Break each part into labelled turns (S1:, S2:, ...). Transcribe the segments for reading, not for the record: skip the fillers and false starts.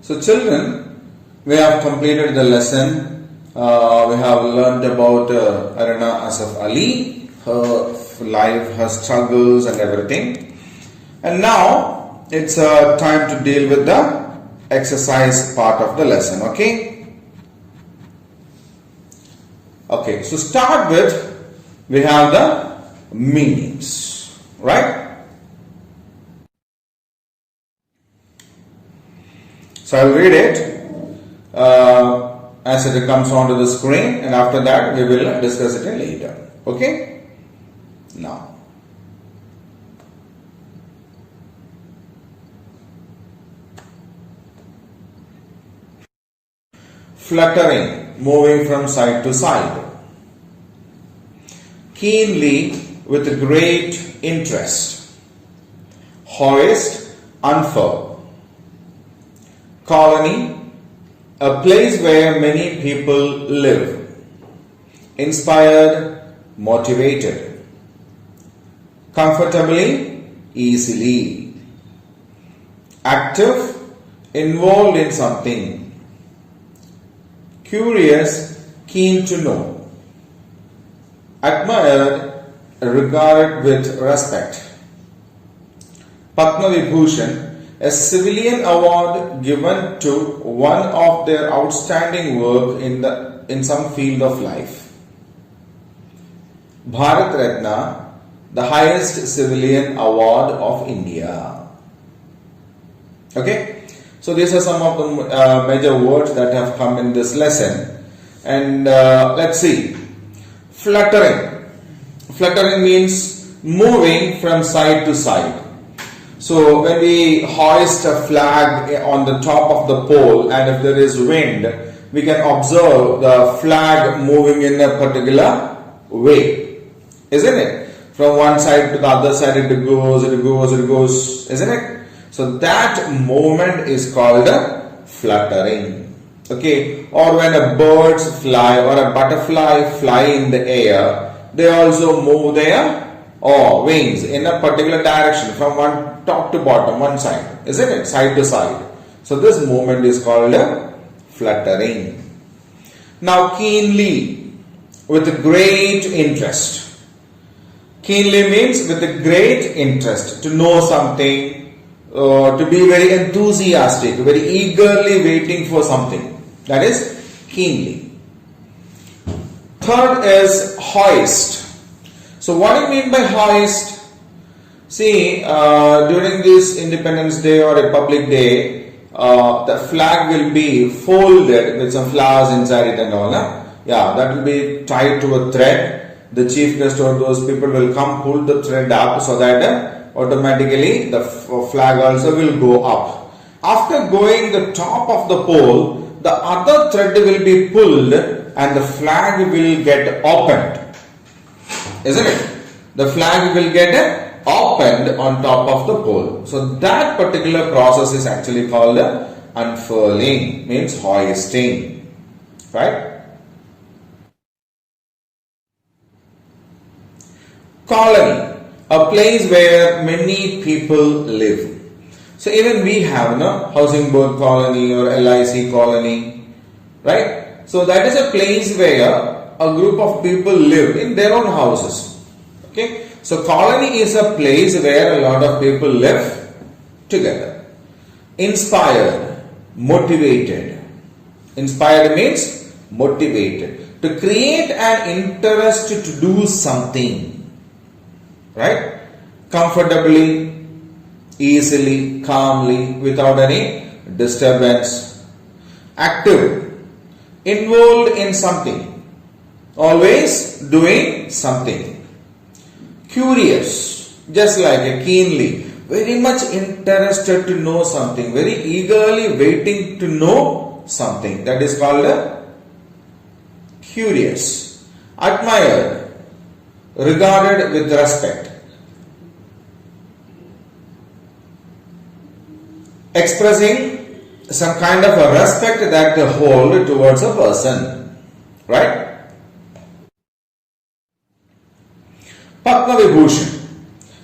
S1: So children, we have completed the lesson. We have learned about Arana Asaf Ali, her life, her struggles and everything. And now it's time to deal with the exercise part of the lesson, okay? Okay, so start with, we have the meanings, right? So I'll read it as it comes onto the screen, and after that we will discuss it later. Okay? Now, fluttering, moving from side to side. Keenly, with great interest. Hoist, unfurl. Colony, a place where many people live. Inspired, motivated. Comfortably, easily. Active, involved in something. Curious, keen to know. Admired, regarded with respect. Padma Vibhushan, a civilian award given to one of their outstanding work in some field of life. Bharat Ratna, the highest civilian award of India. Okay, so these are some of the major words that have come in this lesson. And let's see. Fluttering. Fluttering means moving from side to side. So when we hoist a flag on the top of the pole, and if there is wind, we can observe the flag moving in a particular way, isn't it? From one side to the other side it goes, isn't it? So that movement is called fluttering. Okay, or when a bird fly or a butterfly fly in the air, they also move their wings in a particular direction from one top to bottom, one side, isn't it? Side to side. So this movement is called fluttering. Now keenly, with great interest. Keenly means with a great interest, to know something, to be very enthusiastic, very eagerly waiting for something. That is keenly. Third is hoist. So what do you mean by hoist? See, during this Independence Day or Republic Day, the flag will be folded with some flowers inside it and all. Yeah, that will be tied to a thread. The chief guest or those people will come, pull the thread up so that automatically the flag also will go up. After going the top of the pole, the other thread will be pulled and the flag will get opened. Isn't it? The flag will get opened on top of the pole. So that particular process is actually called unfurling, means hoisting. Right? Colony, a place where many people live. So even we have Housing Board Colony or LIC Colony, right? So that is a place where a group of people live in their own houses. Okay, so colony is a place where a lot of people live together. Inspired, motivated. Inspired means motivated. To create an interest to do something. Right? Comfortably, easily, calmly, without any disturbance. Active, involved in something. Always doing something. Curious, just like a keenly, very much interested to know something, very eagerly waiting to know something. That is called curious. Admired, regarded with respect. Expressing some kind of a respect that they hold towards a person. Right? Padma Vibhushan,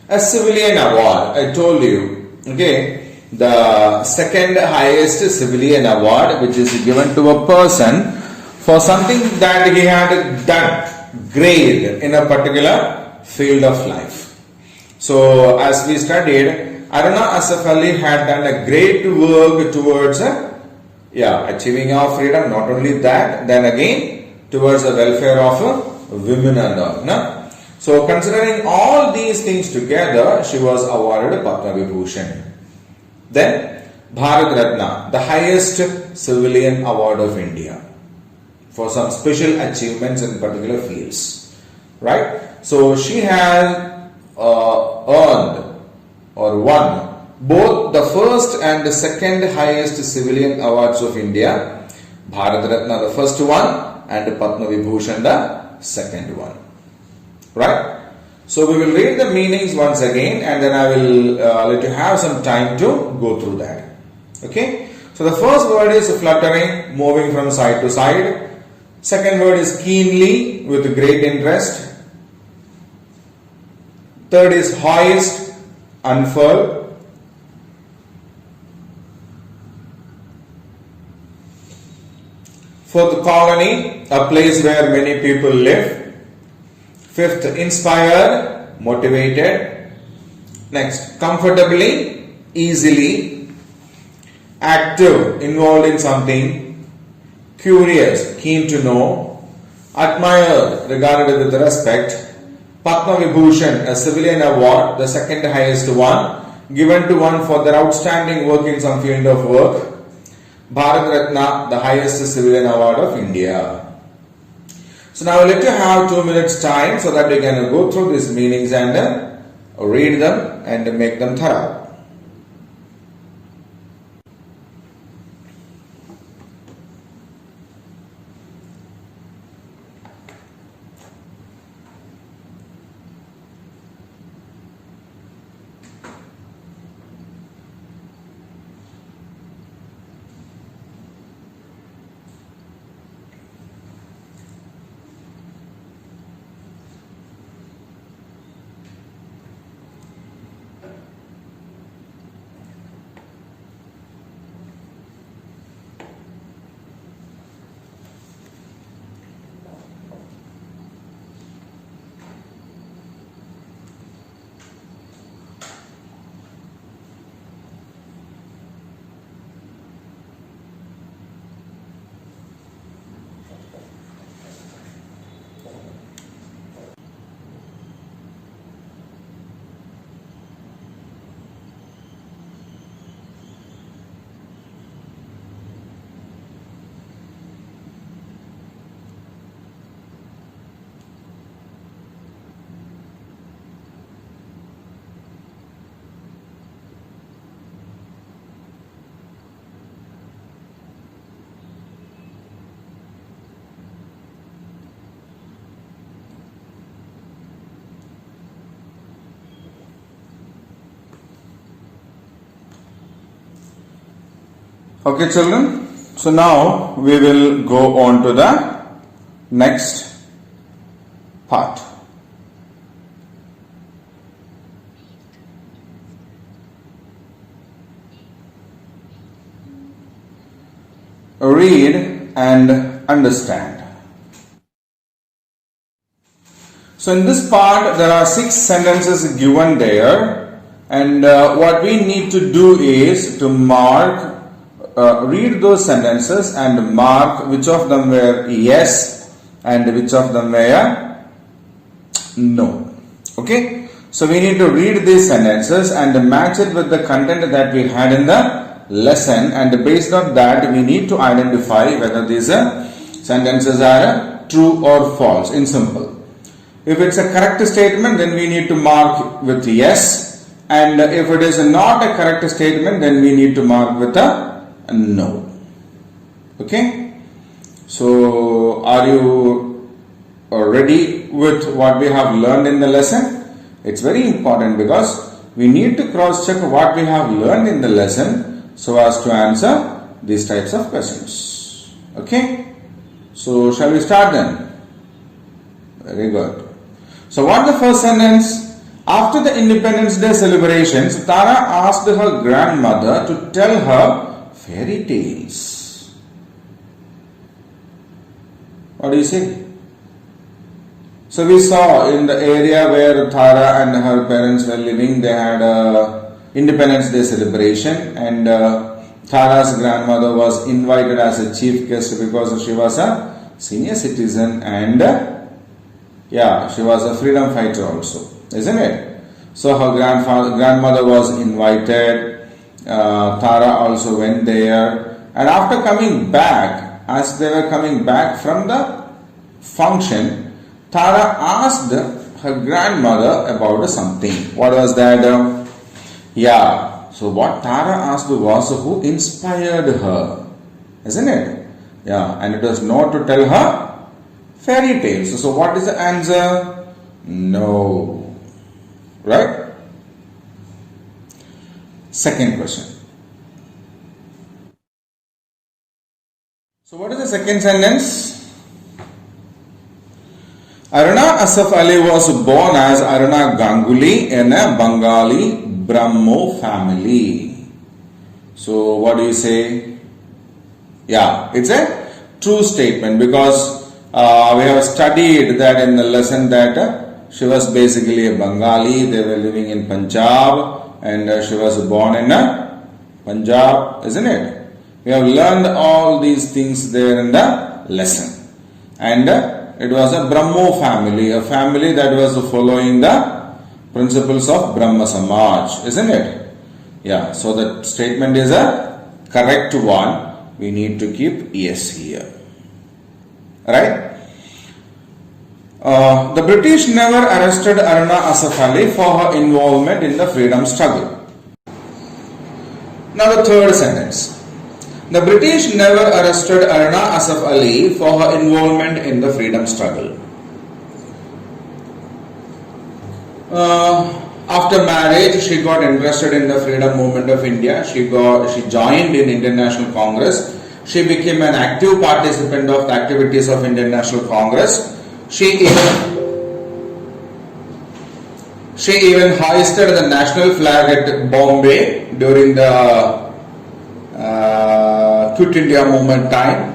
S1: a civilian award, I told you, okay, the second highest civilian award which is given to a person for something that he had done great in a particular field of life. So as we studied, Aruna Asaf Ali had done a great work towards achieving our freedom. Not only that, then again towards the welfare of women and all. No? So considering all these things together, she was awarded Padma Vibhushan. Then Bharat Ratna, the highest civilian award of India for some special achievements in particular fields. Right? So she has earned or won both the first and the second highest civilian awards of India. Bharat Ratna the first one and Padma Vibhushan the second one. Right? So we will read the meanings once again and then I will let you have some time to go through that. Okay? So the first word is fluttering, moving from side to side. Second word is keenly, with great interest. Third is hoist, unfurl. Fourth, colony, a place where many people live. Fifth, inspire, motivated. Next, comfortably, easily. Active, involved in something. Curious, keen to know. Admired, regarded with respect. Padma Vibhushan, a civilian award, the second highest one, given to one for their outstanding work in some field of work. Bharat Ratna, the highest civilian award of India. So now let you have 2 minutes time so that you can go through these meanings and read them and make them thorough. Okay, children. So now we will go on to the next part. Read and understand. So in this part there are 6 sentences given there, and what we need to do is to read those sentences and mark which of them were yes and which of them were no. Okay, so we need to read these sentences and match it with the content that we had in the lesson, and based on that we need to identify whether these sentences are true or false in simple. If it's a correct statement, then we need to mark with yes, and if it is not a correct statement, then we need to mark with a no. Okay, so are you ready with what we have learned in the lesson? It's very important because we need to cross check what we have learned in the lesson so as to answer these types of questions. Okay, so shall we start then? Very good. So what the first sentence? After the Independence Day celebrations, Tara asked her grandmother to tell her fairy tales. What do you say? So we saw in the area where Tara and her parents were living, they had a Independence Day celebration, and Tara's grandmother was invited as a chief guest because she was a senior citizen and she was a freedom fighter also, isn't it? So her grandmother was invited. Tara also went there, and after coming back, as they were coming back from the function, Tara asked her grandmother about something. What was that? So what Tara asked was who inspired her, isn't it? And it was not to tell her fairy tales. So what is the answer? No. Right? Second question. So what is the second sentence? Aruna Asaf Ali was born as Aruna Ganguly in a Bengali Brahmo family. So what do you say? It's a true statement because we have studied that in the lesson that she was basically a Bengali. They were living in Punjab and she was born in Punjab, isn't it? We have learned all these things there in the lesson. And it was a Brahmo family, a family that was following the principles of Brahma Samaj, isn't it? So the statement is a correct one. We need to keep yes here. Right? The British never arrested Aruna Asaf Ali for her involvement in the freedom struggle. Now the third sentence. The British never arrested Aruna Asaf Ali for her involvement in the freedom struggle. After marriage, she got interested in the freedom movement of India. She joined in Indian National Congress. She became an active participant of the activities of Indian National Congress. She even hoisted the national flag at Bombay during the Quit India movement time,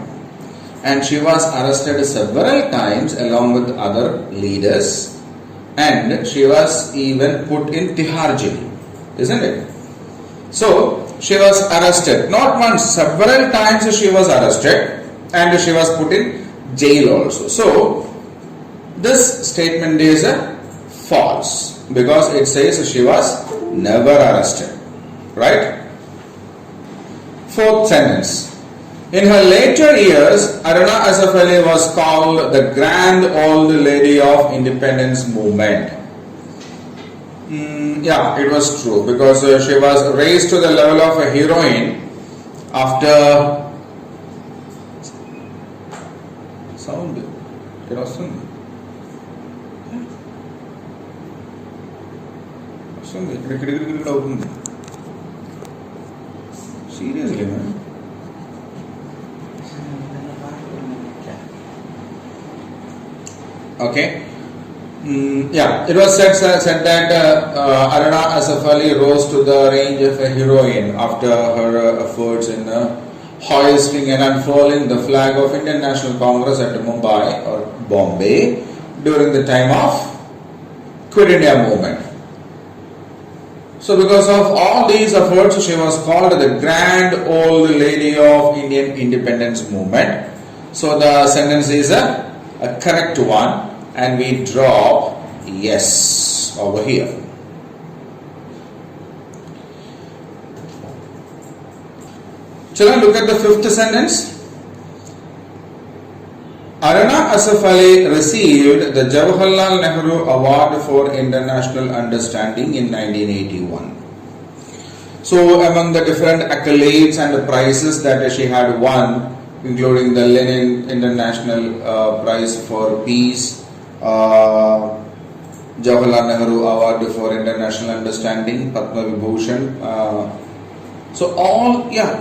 S1: and she was arrested several times along with other leaders, and she was even put in Tihar jail, isn't it? So she was arrested not once, several times she was arrested and she was put in jail also. So this statement is false because it says she was never arrested, right? Fourth sentence. In her later years, Aruna Asaf Ali was called the Grand Old Lady of Independence Movement. It was true because she was raised to the level of a heroine after sound. Seriously, man. Okay. It was said that Aruna Asaf Ali rose to the range of a heroine after her efforts in hoisting and unfurling the flag of Indian National Congress at Mumbai or Bombay during the time of Quit India movement. So because of all these efforts, she was called the Grand Old Lady of Indian Independence Movement. So the sentence is a correct one, and we drop yes over here. Children, look at the fifth sentence. Aruna Asaf Ali received the Jawaharlal Nehru Award for International Understanding in 1981. So among the different accolades and prizes that she had won, including the Lenin International Prize for Peace, Jawaharlal Nehru Award for International Understanding, Padma Vibhushan.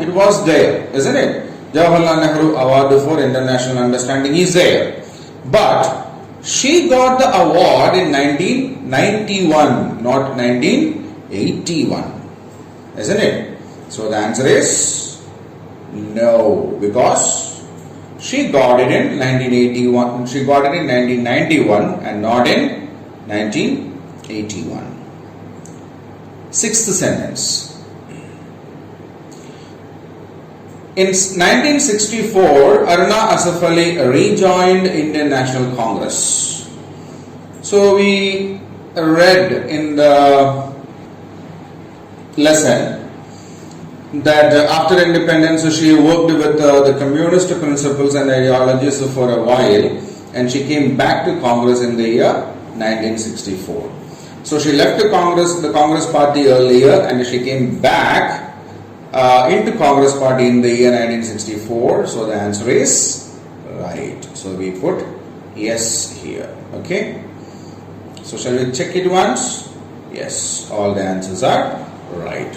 S1: It was there, isn't it? Jawaharlal Nehru Award for International Understanding is there. But She got the award in 1991, not 1981. Isn't it? So the answer is no, because she got it in 1981. She got it in 1991 and not in 1981. Sixth sentence. In 1964, Aruna Asaf Ali rejoined Indian National Congress. So we read in the lesson that after independence she worked with the communist principles and ideologies for a while, and she came back to Congress in the year 1964. So she left the Congress party earlier, and she came back into Congress party in the year 1964. So the answer is right. So we put yes here. Okay. So shall we check it once? Yes, all the answers are right.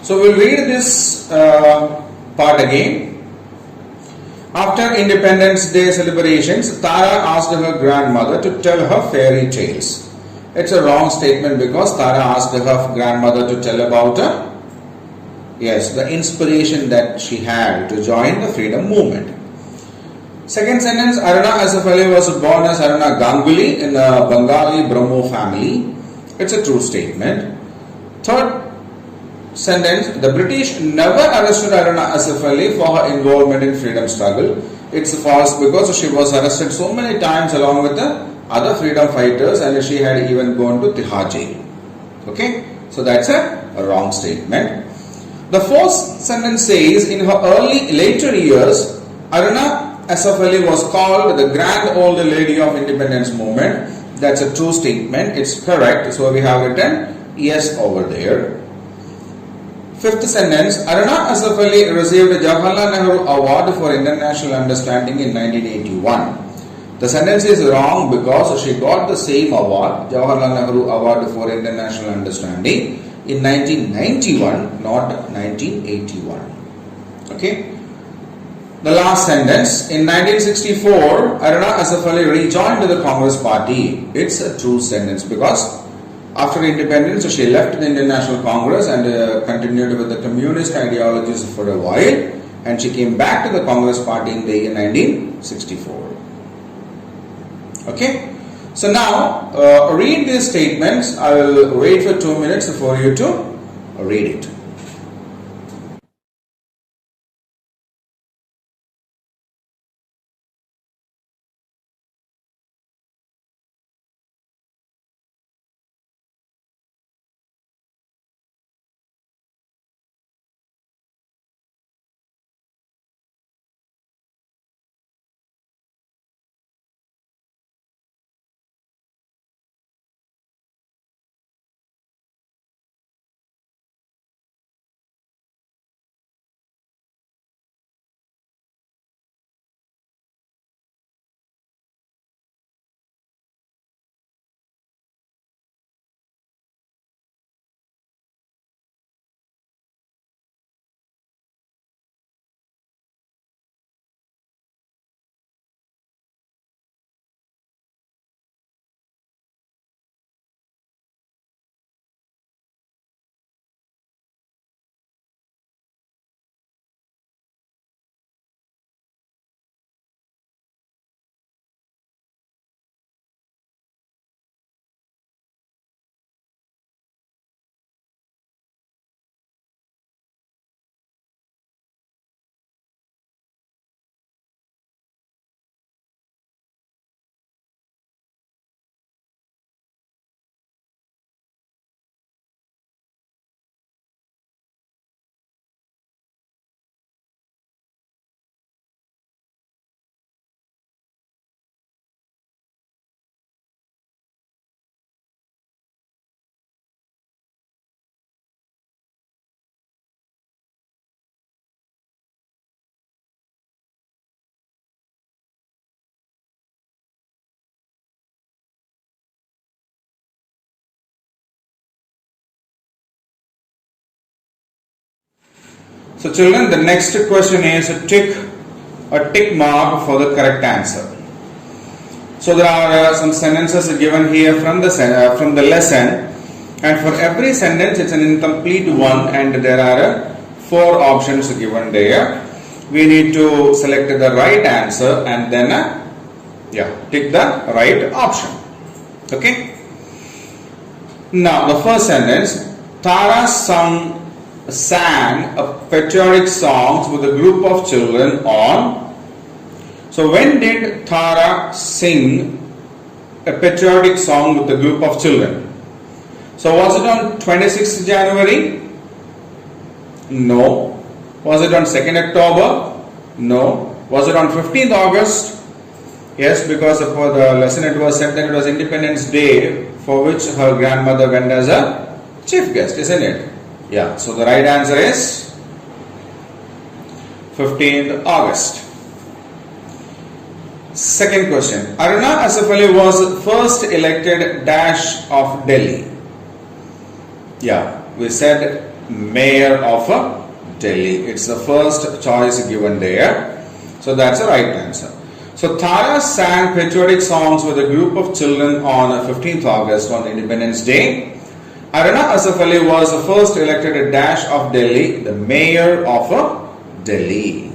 S1: So we'll read this part again. After Independence Day celebrations, Tara asked her grandmother to tell her fairy tales. It's a wrong statement because Tara asked her grandmother to tell about the inspiration that she had to join the freedom movement. Second sentence, Aruna Asaf Ali was born as Aruna Ganguly in a Bengali Brahmo family. It's a true statement. Third sentence, the British never arrested Aruna Asaf Ali for her involvement in freedom struggle. It's false because she was arrested so many times along with the other freedom fighters, and she had even gone to Tihar jail. Okay, so that's a wrong statement. The fourth sentence says, in her later years, Aruna Asaf Ali was called the grand old lady of independence movement. That's a true statement. It's correct. So we have written yes over there. Fifth sentence, Aruna Asaf Ali received the Jawaharlal Nehru Award for International Understanding in 1981. The sentence is wrong because she got the same award, Jawaharlal Nehru Award for International Understanding, in 1991, not 1981. Okay. The last sentence, in 1964, Aruna Asaf Ali rejoined the Congress party. It's a true sentence because after independence, she left the Indian National Congress and continued with the communist ideologies for a while, and she came back to the Congress party in the year 1964. Okay. So now, read these statements. I will wait for 2 minutes for you to read it. So children, the next question is a tick mark for the correct answer.
S2: So there are some sentences given here from the lesson, and for every sentence it's an incomplete one, and there are 4 options given there. We need to select the right answer and then tick the right option. Okay. Now the first sentence, Tara sang a patriotic songs with a group of children on. So when did Tara sing a patriotic song with a group of children? So was it on 26th January? No. Was it on 2nd October? No. Was it on 15th August? Yes, because for the lesson it was said that it was Independence Day, for which her grandmother went as a chief guest, isn't it? Yeah, so the right answer is 15th August. Second question. Aruna Asaf Ali was first elected dash of Delhi. Yeah, we said mayor of Delhi. It's the first choice given there. So that's the right answer. So Tara sang patriotic songs with a group of children on 15th August on Independence Day. Aruna Asaf Ali was the first elected dash of Delhi, the mayor of Delhi.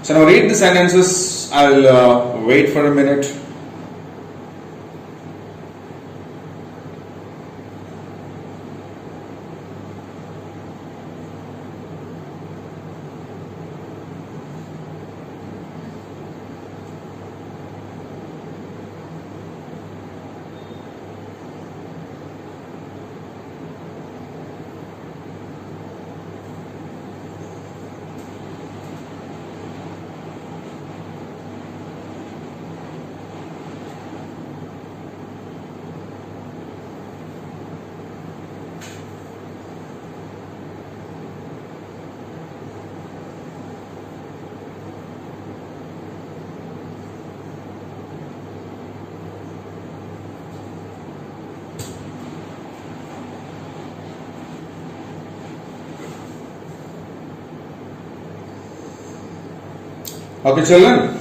S2: So now read the sentences. I'll wait for a minute. Okay, children.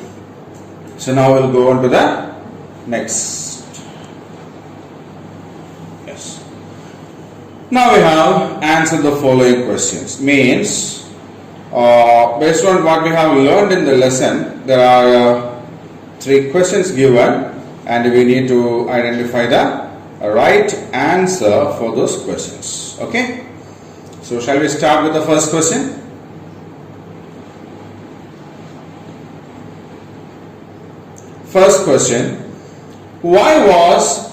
S2: So now we'll go on to the next. Yes. Now we have answered the following questions. Means, based on what we have learned in the lesson, there are 3 questions given, and we need to identify the right answer for those questions. Okay. So shall we start with the first question? First question, why was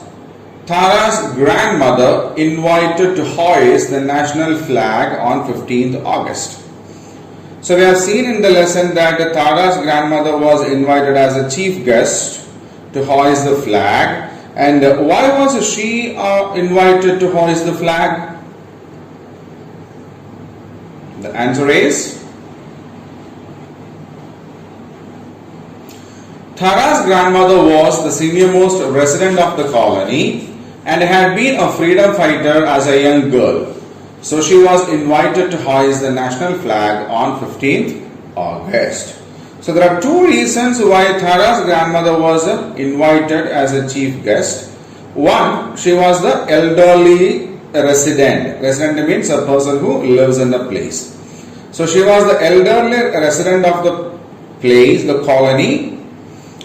S2: Tara's grandmother invited to hoist the national flag on 15th August? So we have seen in the lesson that Tara's grandmother was invited as a chief guest to hoist the flag. And why was she invited to hoist the flag? The answer is, Tara's grandmother was the senior-most resident of the colony and had been a freedom fighter as a young girl. So she was invited to hoist the national flag on 15th August. So there are 2 reasons why Tara's grandmother was invited as a chief guest. One, she was the elderly resident. Resident means a person who lives in the place. So she was the elderly resident of the place, the colony.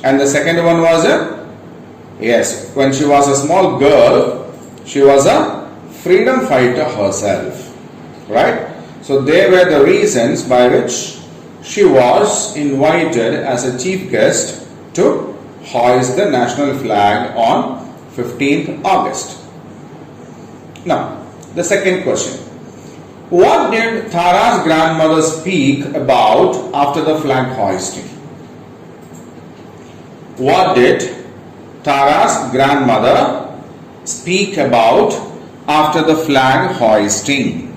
S2: And the second one was when she was a small girl, she was a freedom fighter herself. Right? So they were the reasons by which she was invited as a chief guest to hoist the national flag on 15th August. Now, the second question. What did Tara's grandmother speak about after the flag hoisting? What did Tara's grandmother speak about after the flag hoisting?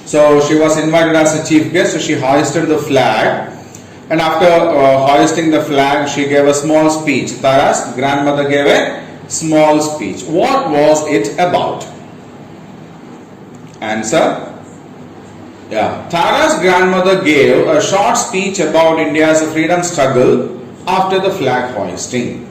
S2: So she was invited as a chief guest, so she hoisted the flag, and after hoisting the flag she gave a small speech. Tara's grandmother gave a small speech. What was it about? Answer. Yeah. Tara's grandmother gave a short speech about India's freedom struggle after the flag hoisting.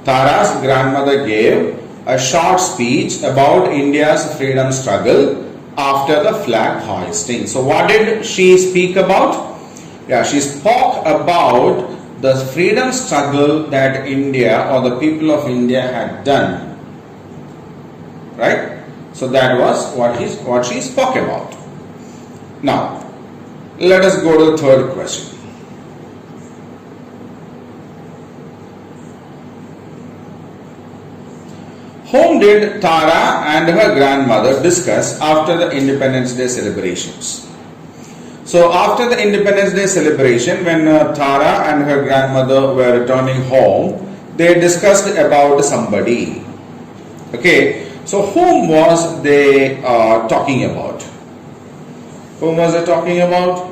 S2: Tara's grandmother gave a short speech about India's freedom struggle after the flag hoisting. So, what did she speak about? Yeah, she spoke about the freedom struggle that India or the people of India had done. Right? So, that was what she spoke about. Now, let us go to the third question. Whom did Tara and her grandmother discuss after the Independence Day celebrations? So, after the Independence Day celebration, when Tara and her grandmother were returning home, they discussed about somebody. Okay, so whom was they talking about? Whom was they talking about?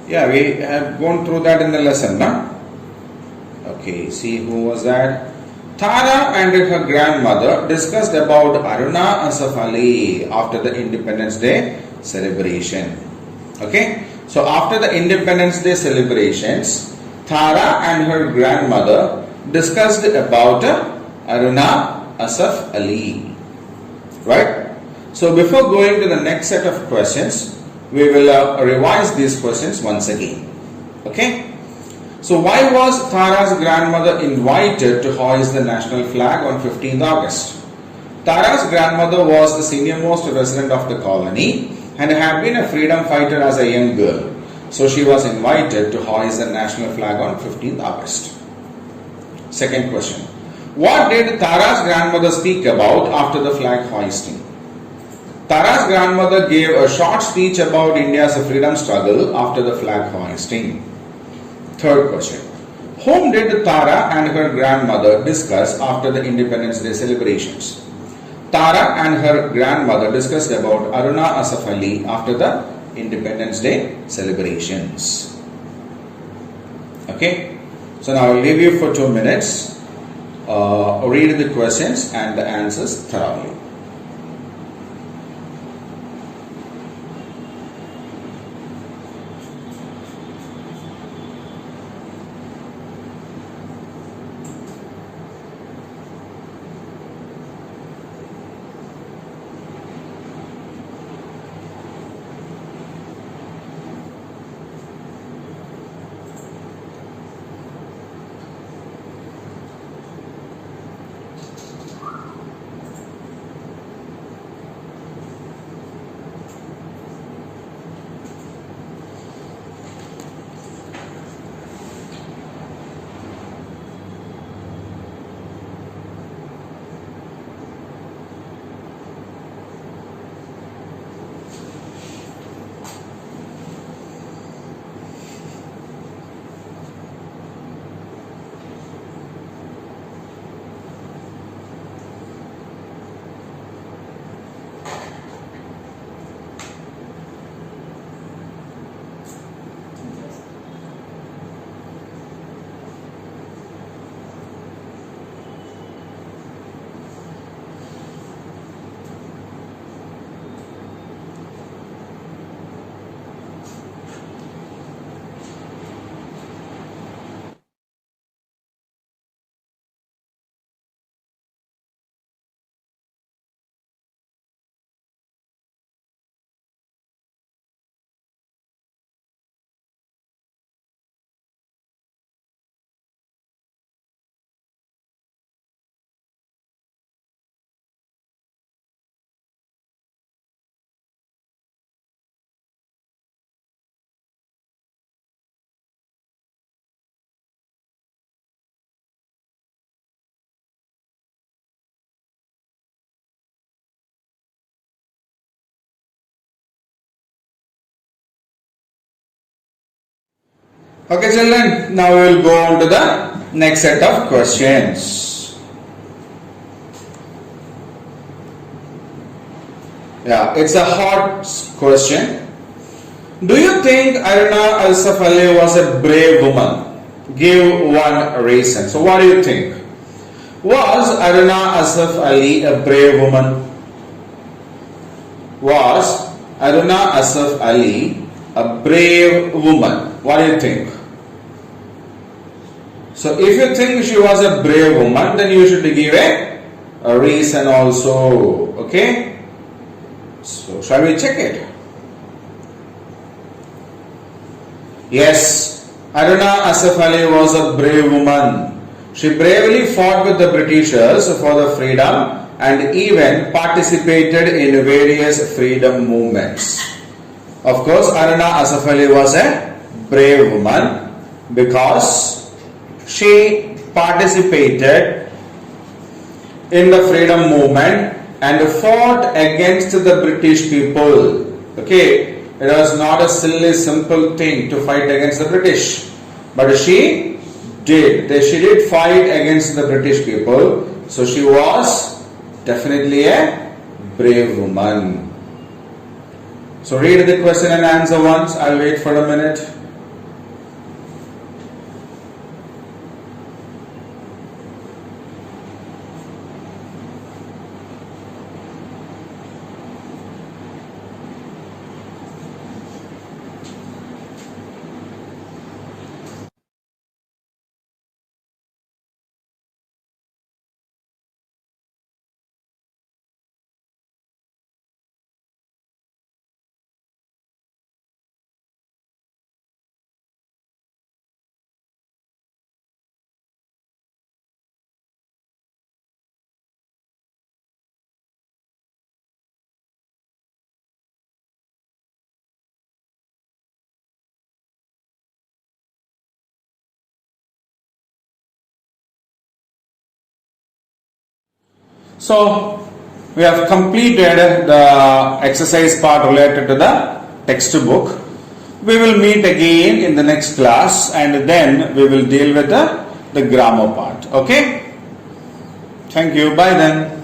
S2: Yeah, we have gone through that in the lesson, no? Okay, see who was that? Tara and her grandmother discussed about Aruna Asaf Ali after the Independence Day celebration. Okay, so after the Independence Day celebrations, Tara and her grandmother discussed about Aruna Asaf Ali. Right? So before going to the next set of questions, we will revise these questions once again. Okay? So why was Tara's grandmother invited to hoist the national flag on 15th August? Tara's grandmother was the senior-most resident of the colony and had been a freedom fighter as a young girl. So she was invited to hoist the national flag on 15th August. Second question. What did Tara's grandmother speak about after the flag hoisting? Tara's grandmother gave a short speech about India's freedom struggle after the flag hoisting. Third question. Whom did Tara and her grandmother discuss after the Independence Day celebrations? Tara and her grandmother discussed about Aruna Asaf Ali after the Independence Day celebrations. Okay. So now I will leave you for 2 minutes. Read the questions and the answers thoroughly. Okay children, now we will go on to the next set of questions. Yeah, it's a hard question. Do you think Aruna Asaf Ali was a brave woman? Give one reason. So what do you think? Was Aruna Asaf Ali a brave woman? Was Aruna Asaf Ali a brave woman? What do you think? So if you think she was a brave woman, then you should give a reason also. Okay? So shall we check it? Yes, Aruna Asaf Ali was a brave woman. She bravely fought with the Britishers for the freedom and even participated in various freedom movements. Of course, Aruna Asaf Ali was a brave woman because she participated in the freedom movement and fought against the British people. Okay, it was not a silly, simple thing to fight against the British, but she did. She did fight against the British people, so she was definitely a brave woman. So read the question and answer once. I'll wait for a minute. So we have completed the exercise part related to the textbook. We will meet again in the next class and then we will deal with the grammar part. Okay? Thank you. Bye then.